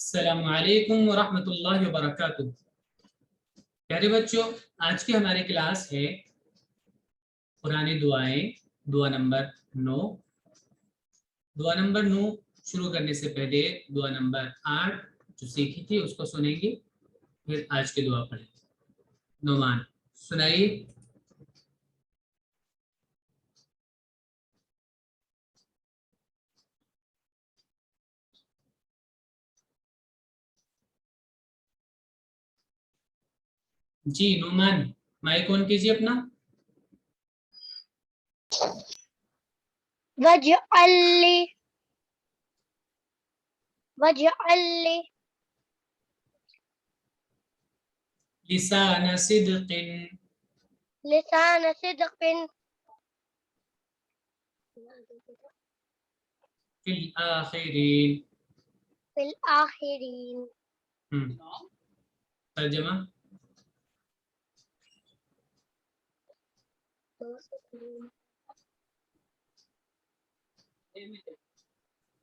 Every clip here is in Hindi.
अस्सलामु अलैकुम व रहमतुल्लाहि व बरकातुहू। प्यारे बच्चों, आज की हमारी क्लास है पुरानी दुआएं, दुआ नंबर 9। दुआ नंबर 9 शुरू करने से पहले दुआ नंबर 8 जो सीखी थी उसको सुनेंगे, फिर आज की दुआ पढ़ेंगे। नोमान सुनाइए। जी नोमान, माइक ऑन कीजिए अपना। वजअल्ली लिसान सिद्क़िन लिसान सिद्क़िन फिल आखिरीन। फिल आखिरीन। तर्जुमा।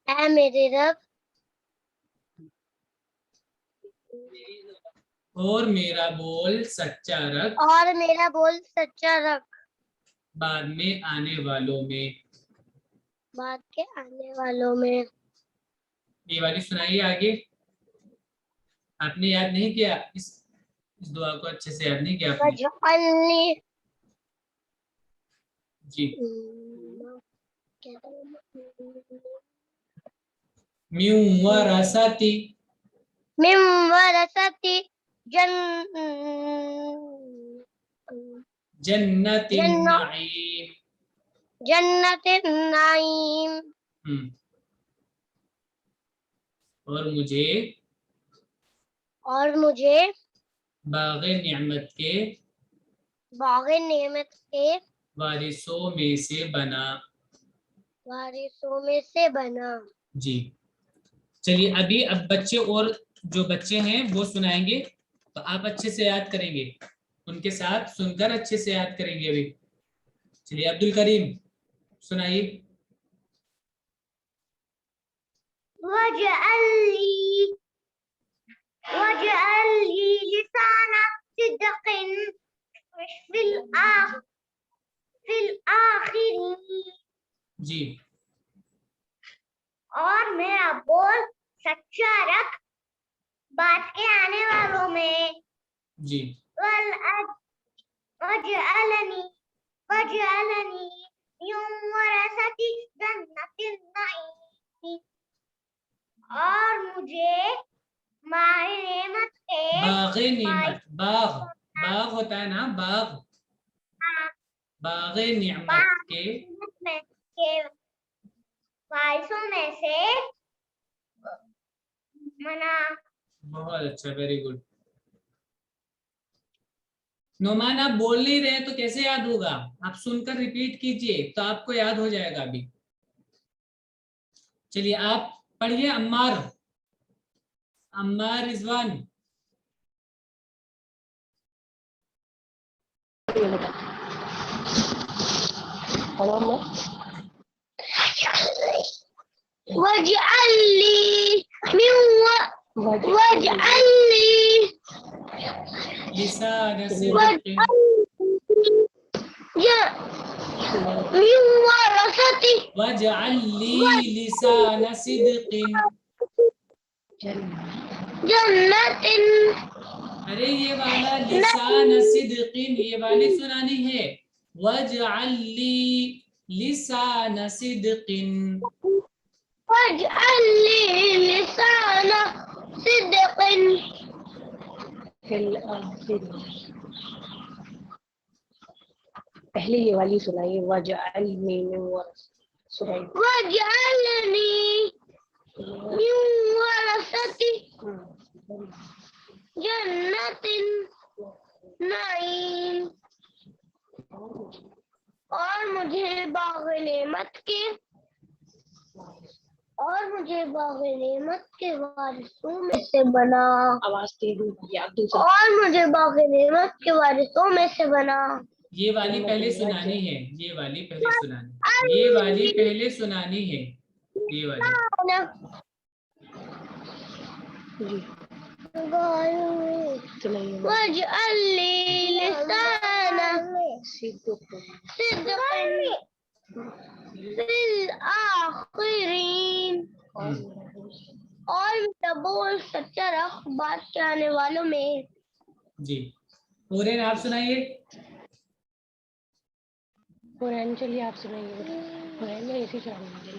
ऐ मेरे रब, और मेरा बोल सच्चा रख, और मेरा बोल सच्चा रख, बाद में आने वालों में। बाद के आने वालों में। ये वाली सुनाइए आगे। आपने याद नहीं किया इस दुआ को, अच्छे से याद नहीं किया आपने। वजअल्ली जी। मिन वरसती मिन वरसती जन्नतिन नईम। जन्नतिन नाईम। और मुझे बाग़े नेमत के वारिसों में से बना। जी। चलिए अभी अब बच्चे और जो बच्चे हैं वो सुनाएंगे, तो आप अच्छे से याद करेंगे, उनके साथ सुनकर अच्छे से याद करेंगे। अभी चलिए अब्दुल करीम सुनाइए। वजअल्ली लिसाना सिद्क़िन फिल आखिरीन। जी। और मेरा बोल सच्चा रख, बाद के आने वालों में। जी। वजअलनी मिन वरसती जन्नतिन नईम। और मुझे बाग़े नेमत, बाग बाग होता है ना, बाग, बाग़े नेमत के वारिसों में से बना। बहुत अच्छा, वेरी गुड। नोमान आप बोल नहीं रहे तो कैसे याद होगा? आप सुनकर रिपीट कीजिए तो आपको याद हो जाएगा अभी। चलिए आप पढ़िए। अम्मार रिजवान। लिसान सिद्क़िन वजअल्ली लिसान सिद्क़िन जन्नतिन। अरे ये वाला लिसान सिद्क़िन ये वाली सुनानी है। वजअल्ली लिसान सिद्क़िन। वजअल्ली लिसाना सिद्क़िन फिल आखिरीन। पहले ये वाली सुनाइए। वजअल्नी मिन वरसती जन्नतिन नईम। और मुझे बाग़े नेमत के वारिसों में से बना। आवाज तेज और मुझे बाग़े नेमत के वारिसों में से बना। ये वाली पहले सुनानी है, ये वाली पहले सुनानी है, ये वाली। जी वजअल ली लिसाना सिद्क़न फिल आखिरीन और मेरा बोल सच्चा रख बात के आने वालों में। जी पूरे आप सुनाइए। कुरान चलिए आप सुनाइए। कुरान में ऐसे चलाएंगे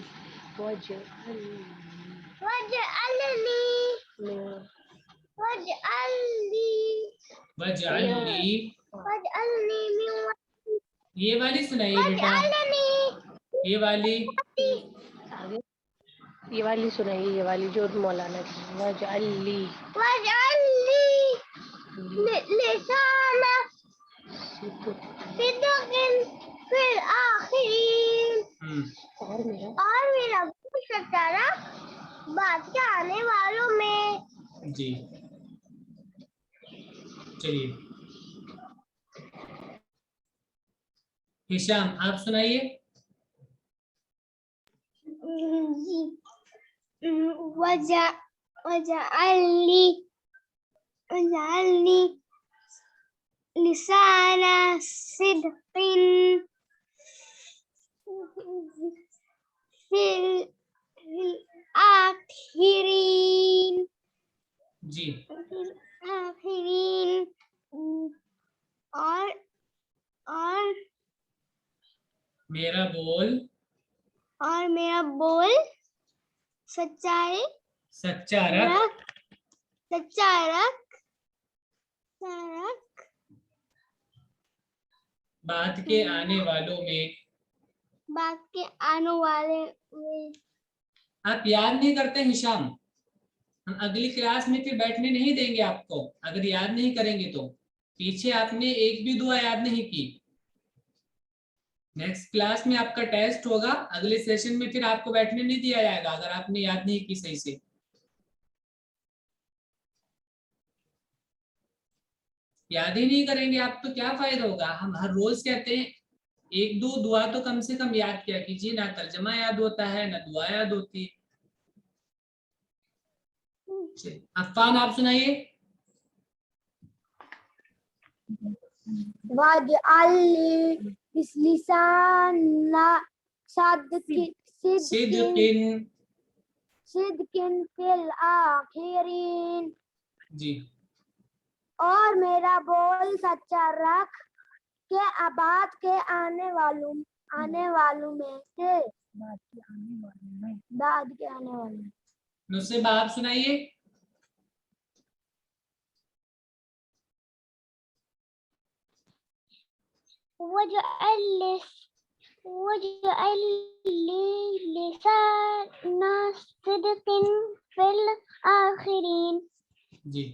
ये वाली सुनाइए बेटा, ये वाली सुनाइए, ये वाली जो मौलाना की वजअली लिसाना सिद्क़िन फिल आखिरीन और मेरा सच्चा रख बात के आने वालों में। जी चलिए हिशाम आप सुनाइए। वजअलनी लिसाना सिद्क़िन फिल आखिरीन जी आखिरीन और मेरा बोल सच्चाई सच्चा रख बात के आने वालों में। आप याद नहीं करते हिशाम, हम अगली क्लास में फिर बैठने नहीं देंगे आपको अगर याद नहीं करेंगे तो। पीछे आपने एक भी दुआ याद नहीं की। नेक्स्ट क्लास में आपका टेस्ट होगा, अगले सेशन में फिर आपको बैठने नहीं दिया जाएगा अगर आपने याद नहीं की सही से। याद ही नहीं करेंगे आप तो क्या फायदा होगा। हम हर रोज कहते हैं एक दो दुआ तो कम से कम याद किया कीजिए, ना तर्जमा याद होता है ना दुआ याद होती है। अफ़ान आप सुनाइए। वजअलनी लिसाना सिद्क़िन फिल आखिरीन जी और मेरा बोल सच्चा रख के बात के आने वालों में से। बाद के आने वालों में। नुस्से आप सुनाइए। वजअलनी लिसाना सिद्क़िन फिल आखिरीन जी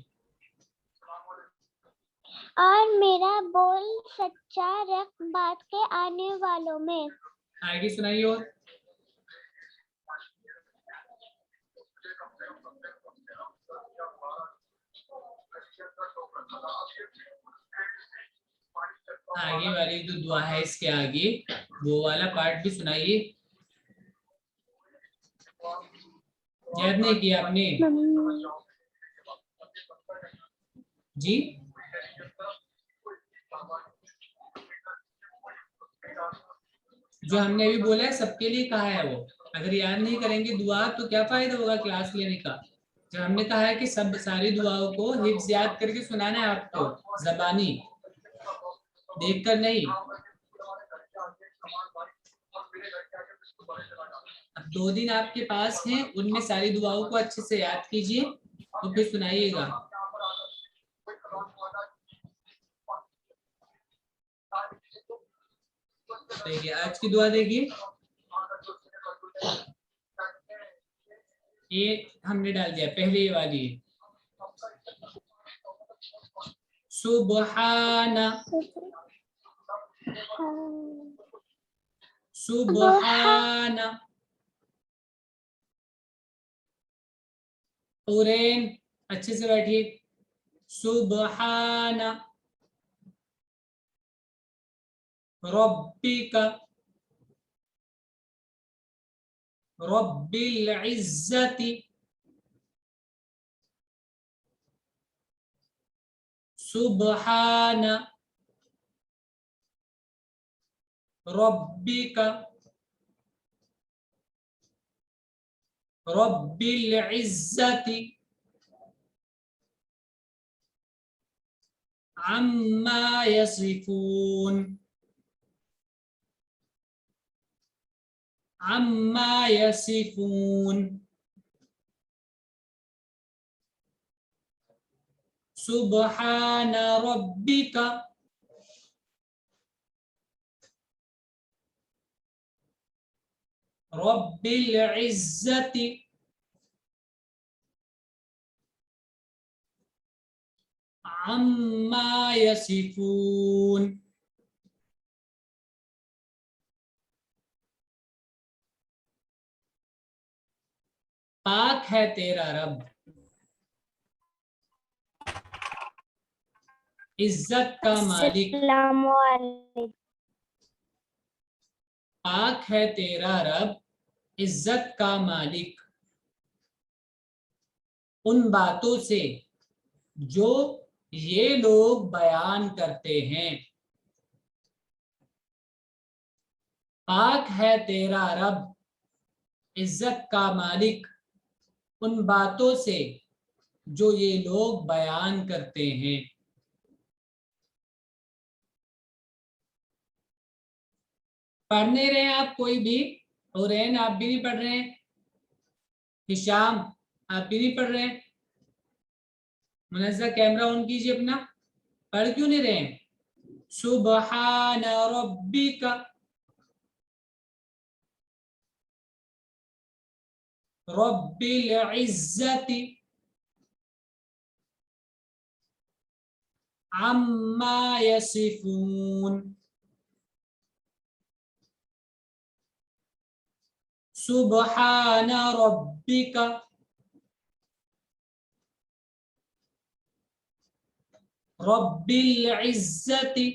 और मेरा बोल सच्चा रख बात के आने वालों में। आगे सुनाइए। और आगे वाली जो दुआ है इसके आगे वो वाला पार्ट भी सुनाइए। याद नहीं किया आपने जी? जो हमने अभी बोला है सबके लिए कहा है वो। अगर याद नहीं करेंगे दुआ तो क्या फायदा होगा क्लास लेने का। जब हमने कहा है कि सब सारी दुआओं को हिफ्ज याद करके सुनाना है आपको, जबानी देखकर नहीं। अब 2 दिन आपके पास हैं, उनमें सारी दुआओं को अच्छे से याद कीजिए और फिर सुनाइएगा। देखिए आज की दुआ देखिए, ये हमने डाल दिया पहले वाली सुबहाना सुबहाना पूरेन अच्छे से बैठिए। सुबहाना रब्बिका रब्बिल इज्जति सुबहान रब्बिका रब्बिल इज्जति अम्मा यसिफून अम्मा यसिफून सुबहान रब्बिका रब्बिल इज्जति अम्मा यसिफून। पाक है तेरा रब, इज्जत का मालिक। अस्सलामुअलैकुम। पाक है तेरा रब, इज्जत का मालिक, उन बातों से जो ये लोग बयान करते हैं। पाक है तेरा रब, इज्जत का मालिक, उन बातों से जो ये लोग बयान करते हैं। पढ़ नहीं रहे हैं आप कोई भी? हुरैन आप भी नहीं पढ़ रहे हैं? हिशाम आप भी नहीं पढ़ रहे हैं? मुनज़्ज़ा कैमरा ऑन कीजिए अपना। पढ़ क्यों नहीं रहे हैं? सुबहान रब्बिका रब्बिल इज्जति अम्मा यसिफून सुबहान रब्बिका रब्बिल इज्जति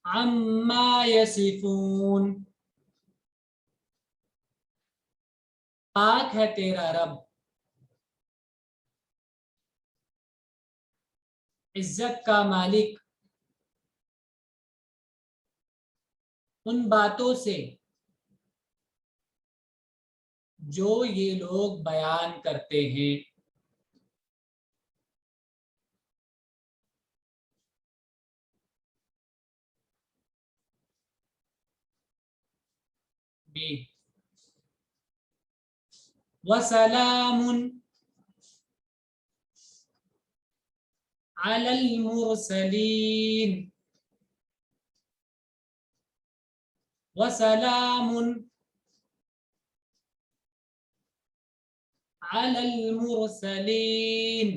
अम्मा यसिफून। पाक है तेरा रब, इज्जत का मालिक, उन बातों से जो ये लोग बयान करते हैं। बी वसलामुन अलल मुरसलीन वसलामुन अलल मुरसलीन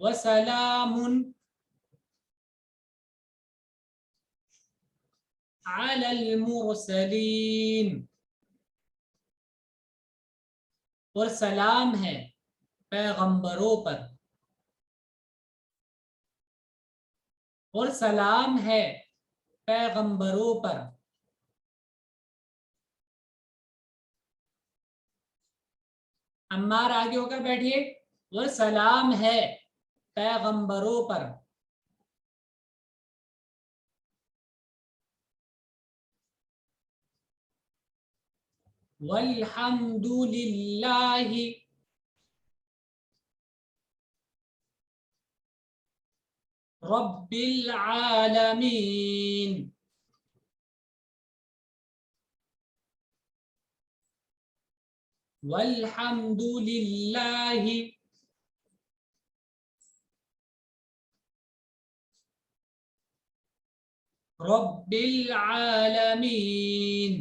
वसलामुन अलल मुरसलीन। और सलाम है पैगंबरों पर, और सलाम है पैगंबरों पर। अम्मार आगे होकर बैठिए। और सलाम है पैगंबरों पर। वल्हम्दुलिल्लाहि रब्बिल आलमीन। वल्हम्दुलिल्लाहि रब्बिल आलमीन।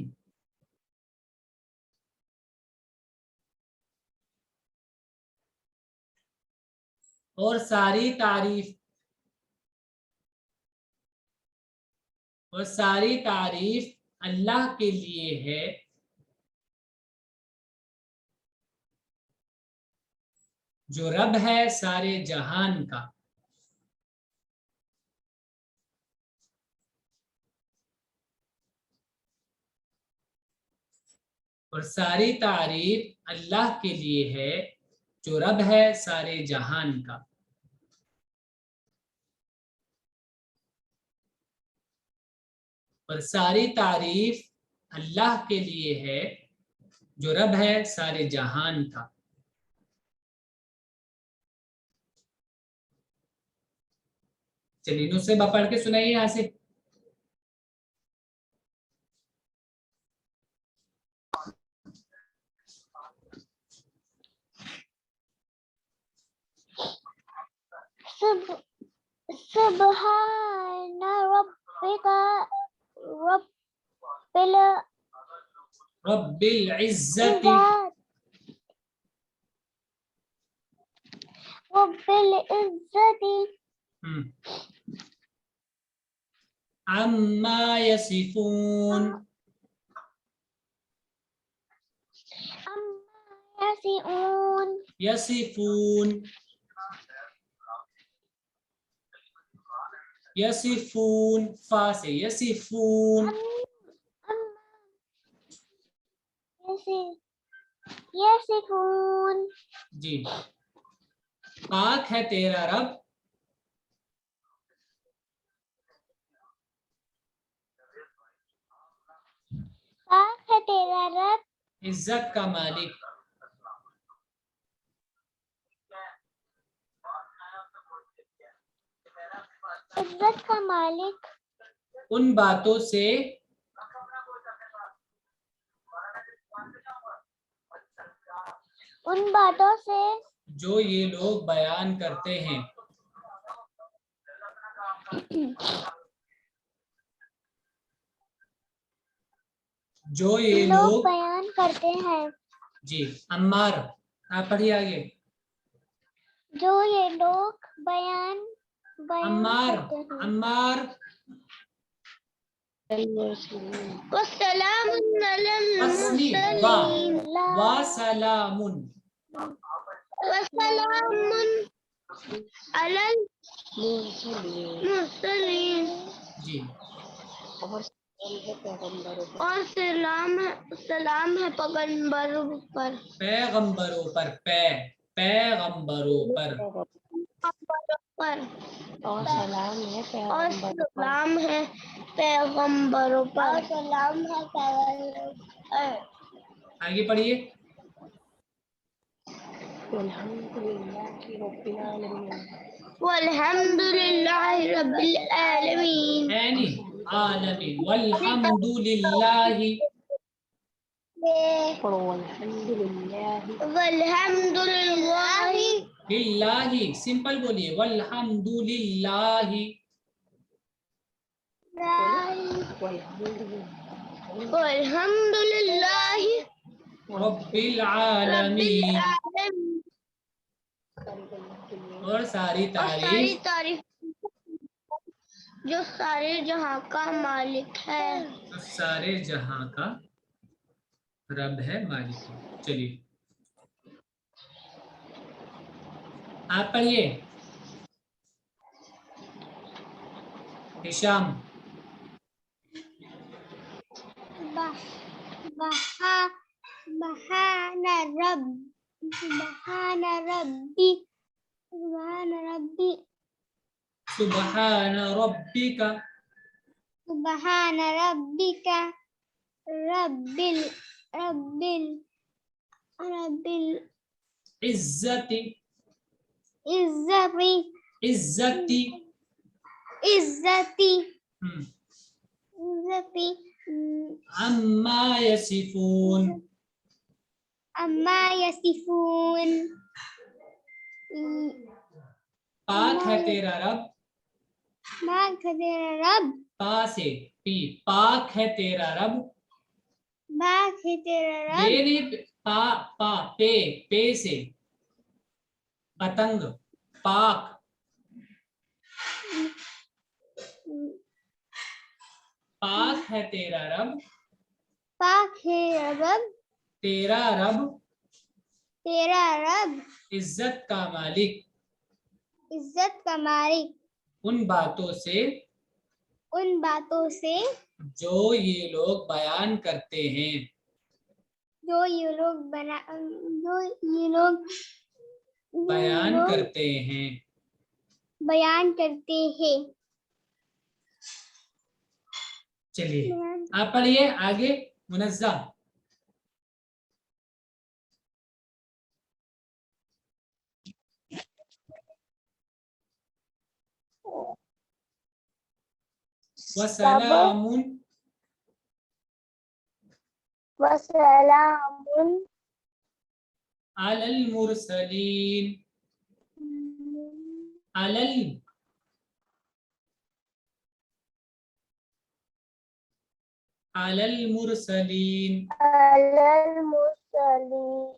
और सारी तारीफ, और सारी तारीफ अल्लाह के लिए है जो रब है सारे जहान का। और सारी तारीफ अल्लाह के लिए है जो रब है सारे जहान का। और सारी तारीफ अल्लाह के लिए है जो रब है सारे जहान का। चलिए नुस्खे पढ़ के सुनाइए यहाँ से। सुब्हान रब्बिका रब्बिल इज्जति अम्मा यसिफून यसिफून यसिफून फा से यसिफून यसिफून। जी। पाक है तेरा रब, पाक है तेरा रब, इज्जत का मालिक, इज्जत का मालिक, उन बातों से जो ये लोग बयान करते हैं, जो ये लोग बयान करते हैं। जी। अम्मार आप पढ़िए आगे। जो ये लोग बयान अम्मार करते हैं। अम्मार वस्सलामुन अलल मुरसलीन वा सलामुन वस्सलामुन अलल मुरसलीन जी। और सलाम है पैगंबरों पर, पैगंबरों पर, पैगंबरों पर और सलाम है पैगंबरों पर, आगे पढ़िए। वल्हम्दुलिल्लाहि रब्बिल आलमीन। यानी आलमीन वल्हम्दुलिल्लाहि वल्हम्दुलिल्लाहि लिल्लाहि सिंपल बोलिए वल्हम्दुलिल्लाहि वल्हम्दुलिल्लाहि रब्बिल आलमीन। और सारी तारीफ जो सारे जहां का मालिक है, तो सारे जहां का रब है, मालिक है। चलिए आप पढ़िए हिशाम। सुबहान रब्बिका रब्बिल इज्जति इज्जती इज्जति इज्जती अम्मा यसिफून अम्मा यसिफून। पाक है तेरा रब, पाक है तेरा रब, पा से पी, पाक है तेरा रब, पाक है तेरा रब, ये नहीं पा पा पे से पतंग, पाक पाक है तेरा रब, पाक है रब, तेरा रब इज्जत का मालिक, इज्जत का मालिक, उन बातों से जो ये लोग बयान करते हैं, जो ये लोग बयान करते हैं। बयान करते हैं। चलिए आप पढ़िए आगे। मुनज़्ज़ा। वसलामुन वसलामुन अलल मुरसलीन। अलल अलल मुरसलीन। अलल मुरसलीन।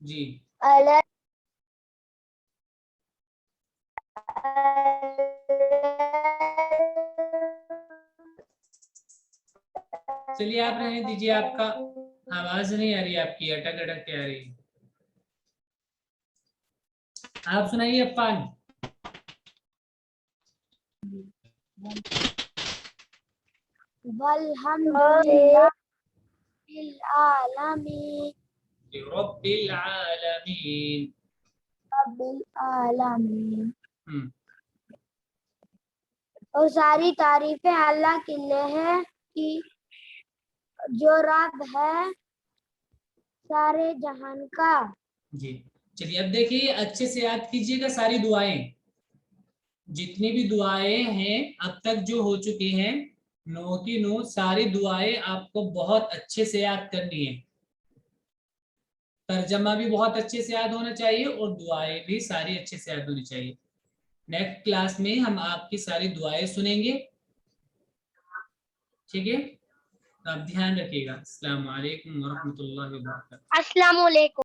जी अलल चलिए आप रहने दीजिए, आपका आवाज नहीं आ रही, आपकी अटक अटक के आ रही। आप सुनाइए अफ़ान। वल्हम्दुलिल्लाह बिल आलमीन। रब्बिल आलमीन। रब्बिल आलमीन। हम्म, और सारी तारीफें अल्लाह के लिए है कि जो रब है सारे जहान का। जी चलिए अब देखिए अच्छे से याद कीजिएगा सारी दुआएं, जितनी भी दुआएं हैं अब तक जो हो चुकी हैं, 9 की 9 सारी दुआएं आपको बहुत अच्छे से याद करनी है। तर्जमा भी बहुत अच्छे से याद होना चाहिए और दुआएं भी सारी अच्छे से याद होनी चाहिए। नेक्स्ट क्लास में हम आपकी सारी दुआएं सुनेंगे, ठीक है? तो आप ध्यान रखिएगा। अस्सलाम वालेकुम व रहमतुल्लाहि व बरकातहू। अस्सलाम वालेकुम।